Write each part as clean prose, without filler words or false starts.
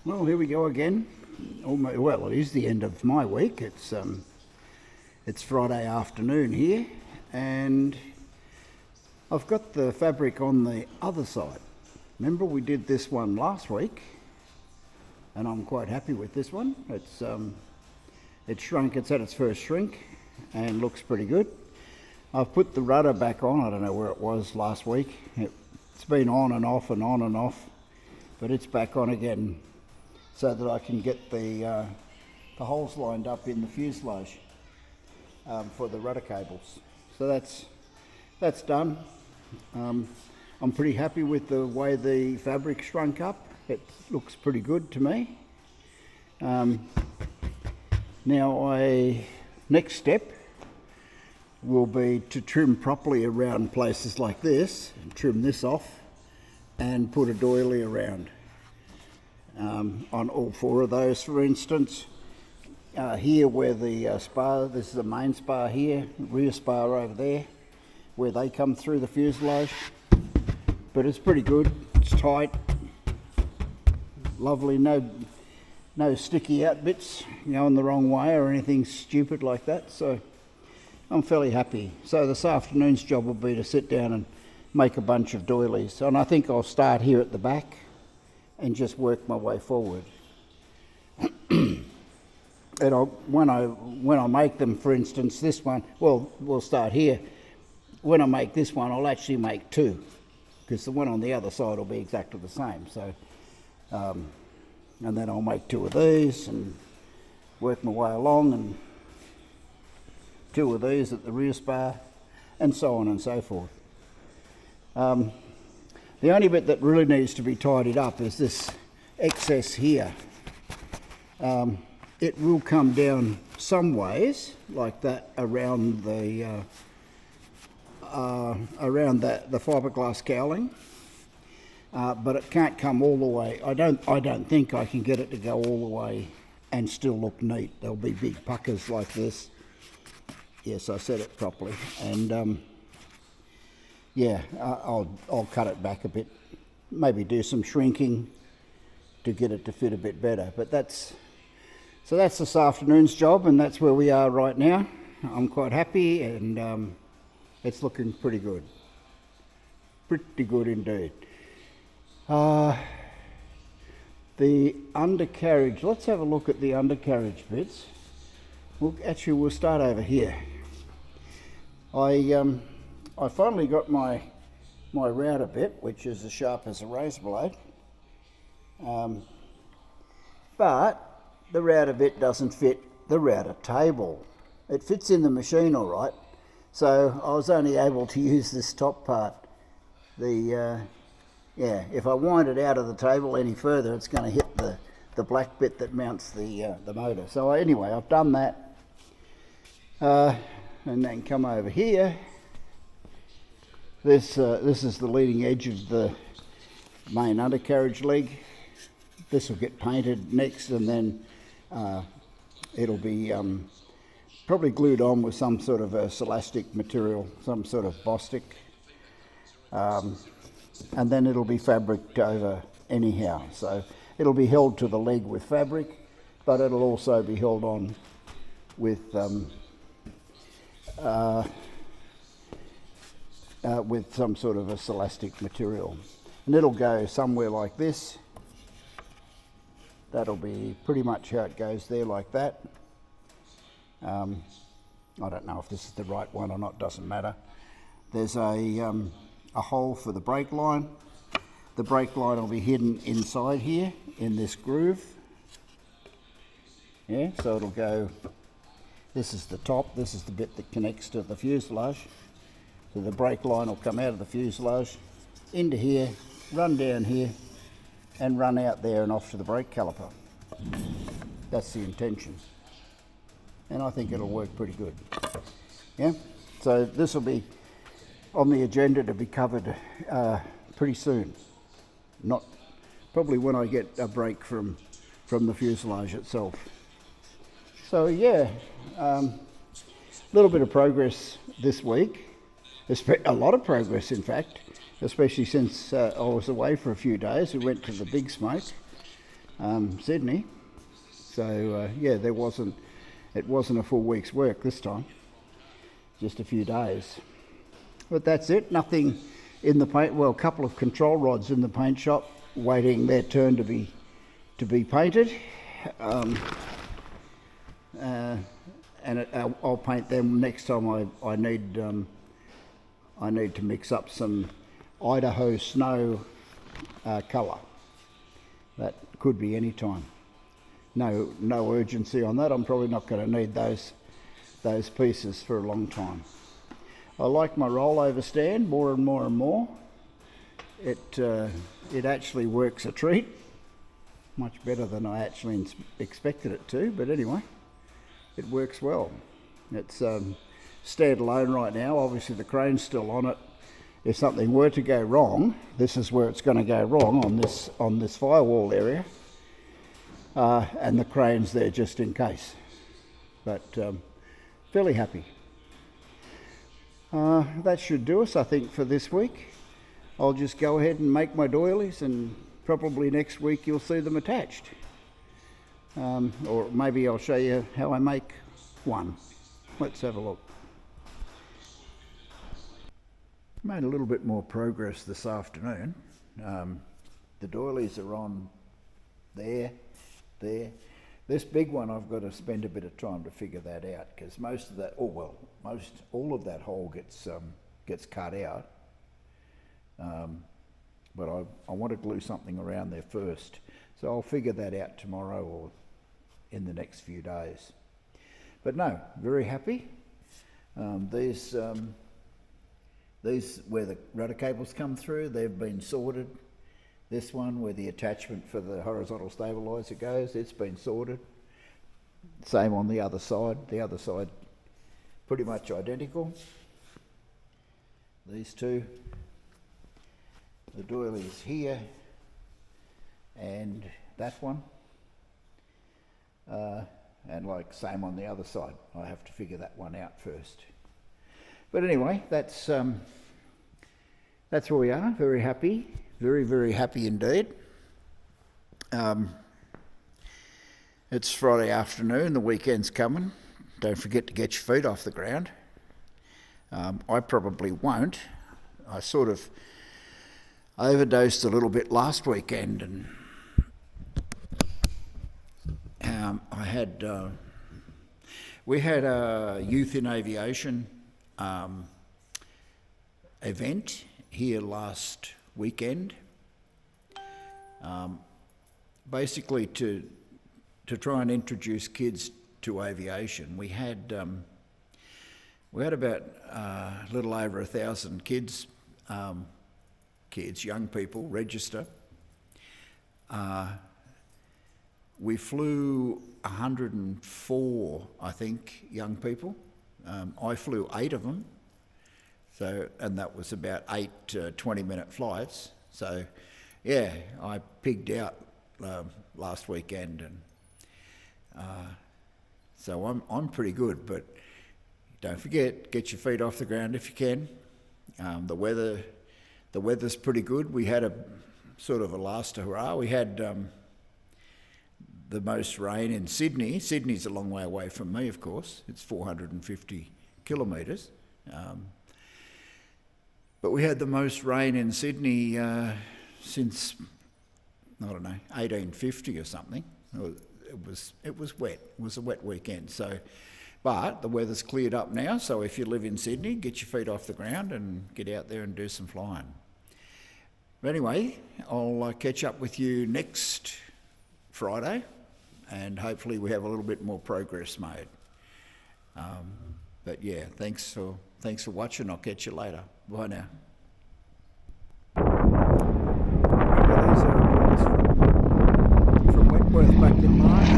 Well, here we go again. Well, it is the end of my week. It's Friday afternoon here, and I've got the fabric on the other side. Remember, we did this one last week, and I'm quite happy with this one. It's shrunk. It's at its first shrink, and looks pretty good. I've put the rudder back on. I don't know where it was last week. It's been on and off and on and off, but it's back on again, so that I can get the holes lined up in the fuselage for the rudder cables. So that's done. I'm pretty happy with the way the fabric shrunk up. It looks pretty good to me. Now, next step will be to trim properly around places like this, and trim this off and put a doily around on all four of those. For instance, here where the spar, this is the main spar here, rear spar over there, where they come through the fuselage. But it's pretty good, it's tight, lovely, no sticky out bits going the wrong way or anything stupid like that, so I'm fairly happy. So this afternoon's job will be to sit down and make a bunch of doilies, and I think I'll start here at the back and just work my way forward. And when I make them, for instance, this one, well, we'll start here. When I make this one, I'll actually make two, because the one on the other side will be exactly the same. So, and then I'll make two of these and work my way along, and two of these at the rear spar, and so on and so forth. The only bit that really needs to be tidied up is this excess here. It will come down some ways like that around the fiberglass cowling, but it can't come all the way. I don't think I can get it to go all the way and still look neat. There'll be big puckers like this. Yes, I said it properly, and yeah, I'll cut it back a bit, maybe do some shrinking to get it to fit a bit better. But that's this afternoon's job, and that's where we are right now. I'm quite happy, and it's looking pretty good indeed. The undercarriage, let's have a look at the undercarriage bits. We'll start over here. I finally got my router bit, which is as sharp as a razor blade, but the router bit doesn't fit the router table. It fits in the machine all right, so I was only able to use this top part. If I wind it out of the table any further, it's going to hit the black bit that mounts the motor. So anyway, I've done that. And then come over here. This is the leading edge of the main undercarriage leg. This will get painted next, and then it'll be probably glued on with some sort of a celastic material, some sort of Bostik, and then it'll be fabriced over anyhow. So it'll be held to the leg with fabric, but it'll also be held on with some sort of a celastic material, and it'll go somewhere like this. That'll be pretty much how it goes there, like that. I don't know if this is the right one or not, doesn't matter. There's a hole for the brake line. The brake line will be hidden inside here in this groove. Yeah, so it'll go. This is the top, this is the bit that connects to the fuselage. So the brake line will come out of the fuselage, into here, run down here, and run out there and off to the brake caliper. That's the intention. And I think it'll work pretty good. Yeah, so this will be on the agenda to be covered pretty soon. Not probably when I get a break from the fuselage itself. So yeah, a little bit of progress this week, a lot of progress in fact, especially since I was away for a few days. We went to the Big Smoke, Sydney. So yeah, it wasn't a full week's work this time, just a few days. But that's it. Nothing in the paint. Well, a couple of control rods in the paint shop, waiting their turn to be painted. I'll paint them next time. I need to mix up some Idaho snow colour. That could be any time. No urgency on that. I'm probably not going to need those pieces for a long time. I like my rollover stand more and more and more. It actually works a treat, much better than I actually expected it to. But anyway, it works well. It's standalone right now. Obviously the crane's still on it. If something were to go wrong, this is where it's going to go wrong, on this firewall area, and the crane's there just in case. But fairly happy. That should do us, I think, for this week. I'll just go ahead and make my doilies, and probably next week you'll see them attached. Or maybe I'll show you how I make one. Let's have a look. Made a little bit more progress this afternoon. The doilies are on there. This big one, I've got to spend a bit of time to figure that out, because most all of that hole gets cut out. But I want to glue something around there first, so I'll figure that out tomorrow or in the next few days. But no, very happy. These where the rudder cables come through, they've been sorted. This one where the attachment for the horizontal stabiliser goes, it's been sorted. Same on the other side. The other side pretty much identical. These two. The doilies here and that one. And like same on the other side. I have to figure that one out first. But anyway, that's where we are. Very happy. Very, very happy indeed. It's Friday afternoon, the weekend's coming. Don't forget to get your feet off the ground. I probably won't. I sort of overdosed a little bit last weekend, and we had a Youth in Aviation event here last weekend, basically to try and introduce kids to aviation. We had about a little over 1,000 kids, young people, register. We flew 104, I think, young people. I flew 8 of them. And that was about 8 20-minute flights. So, yeah, I pigged out last weekend, and so I'm pretty good. But don't forget, get your feet off the ground if you can. The weather's pretty good. We had a sort of a last hurrah. We had the most rain in Sydney. Sydney's a long way away from me, of course. It's 450 kilometres. But we had the most rain in Sydney since, I don't know, 1850 or something. It was wet. It was a wet weekend. So, but the weather's cleared up now. So if you live in Sydney, get your feet off the ground and get out there and do some flying. But anyway, I'll catch up with you next Friday, and hopefully we have a little bit more progress made. But yeah, thanks for watching. I'll catch you later. Bye now. From Wentworth back in March.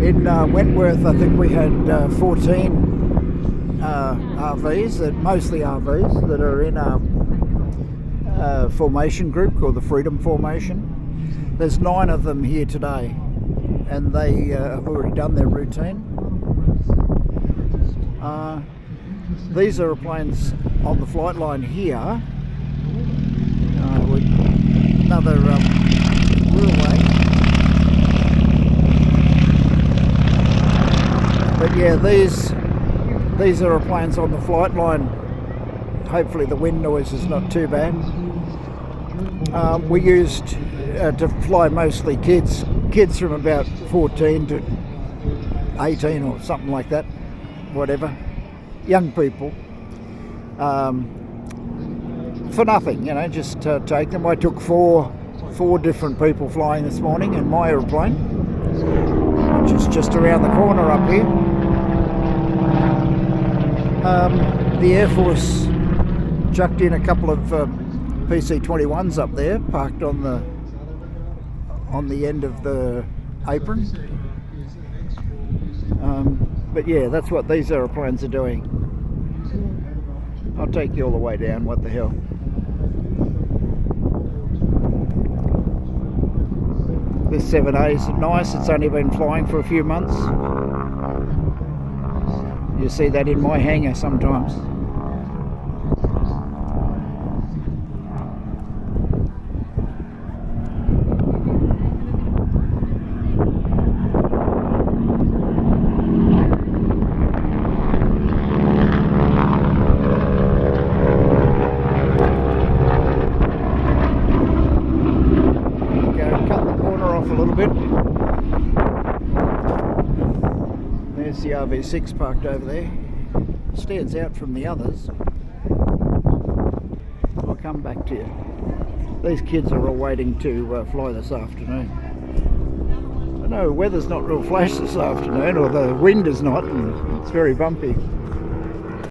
In Wentworth, I think we had 14 RVs, mostly RVs, that are in a formation group called the Freedom Formation. There's 9 of them here today, and they have already done their routine. these aeroplanes on the flight line here. With another wheelway. But yeah, these aeroplanes on the flight line, hopefully the wind noise is not too bad. We used to fly mostly kids from about 14 to 18 or something like that, whatever, young people, for nothing, you know, just take them. I took four different people flying this morning in my aeroplane, which is just around the corner up here. The Air Force chucked in a couple of PC-21s up there, parked on the end of the apron. But yeah, that's what these aeroplanes are doing. I'll take you all the way down, what the hell. This 7A is nice, it's only been flying for a few months. You see that in my hangar sometimes. There's the RV6 parked over there. Stands out from the others. I'll come back to you. These kids are all waiting to fly this afternoon. I know weather's not real flash this afternoon, or the wind is not, and it's very bumpy.